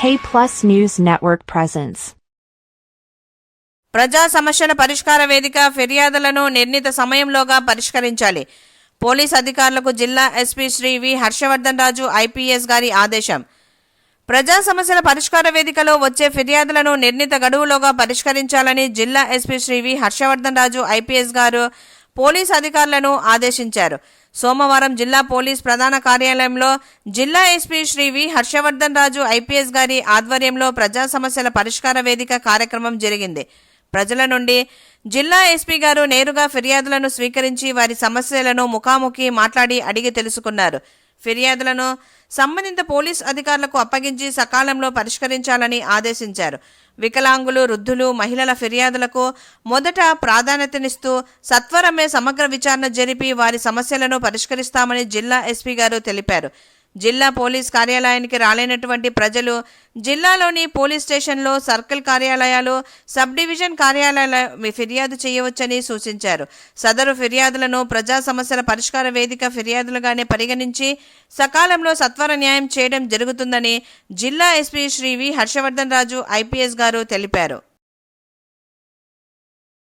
K+ News Network presents. ప్రజా సమస్యల పరిష్కార వేదిక ఫిర్యాదులను నిర్ణీత సమయంలోగా పరిష్కరించాలి. పోలీస్ అధికారులకు జిల్లా ఎస్పీ శ్రీ వి హర్షవర్ధన్ రాజు ఐపీఎస్ గారి ఆదేశం. ప్రజా సమస్యల పరిష్కార వేదికలో వచ్చే ఫిర్యాదులను నిర్ణీత గడువులోగా పరిష్కరించాలని జిల్లా ఎస్పీ శ్రీ వి హర్షవర్ధన్ రాజు ఐపీఎస్ గారు పోలీస్ అధికారులను ఆదేశించారు. సోమవారం జిల్లా పోలీస్ ప్రధాన కార్యాలయంలో జిల్లా ఎస్పీ శ్రీ వి హర్షవర్ధన్ రాజు ఐపీఎస్ గారి ఆధ్వర్యంలో ప్రజా సమస్యల పరిష్కార వేదిక కార్యక్రమం జరిగింది. ప్రజల నుండి జిల్లా ఎస్పీ గారు నేరుగా ఫిర్యాదులను స్వీకరించి వారి సమస్యలను ముఖాముఖి మాట్లాడి అడిగి తెలుసుకున్నారు. ఫిర్యాదులను సంబంధిత పోలీస్ అధికారులకు అప్పగించి సకాలంలో పరిష్కరించాలని ఆదేశించారు. వికలాంగులు, వృద్ధులు, మహిళల ఫిర్యాదులకు మొదట ప్రాధాన్యతనిస్తూ సత్వరమే సమగ్ర విచారణ జరిపి వారి సమస్యలను పరిష్కరిస్తామని జిల్లా ఎస్పీ గారు తెలిపారు. జిల్లా పోలీస్ కార్యాలయానికి రాలేనటువంటి ప్రజలు జిల్లాలోని పోలీస్ స్టేషన్లో, సర్కిల్ కార్యాలయాలు, సబ్ డివిజన్ కార్యాలయాల ఫిర్యాదు చేయవచ్చని సూచించారు. సదరు ఫిర్యాదులను ప్రజా సమస్యల పరిష్కార వేదిక ఫిర్యాదులుగానే పరిగణించి సకాలంలో సత్వర న్యాయం చేయడం జరుగుతుందని జిల్లా ఎస్పీ శ్రీ వి హర్షవర్ధన్ రాజు ఐపీఎస్ గారు తెలిపారు.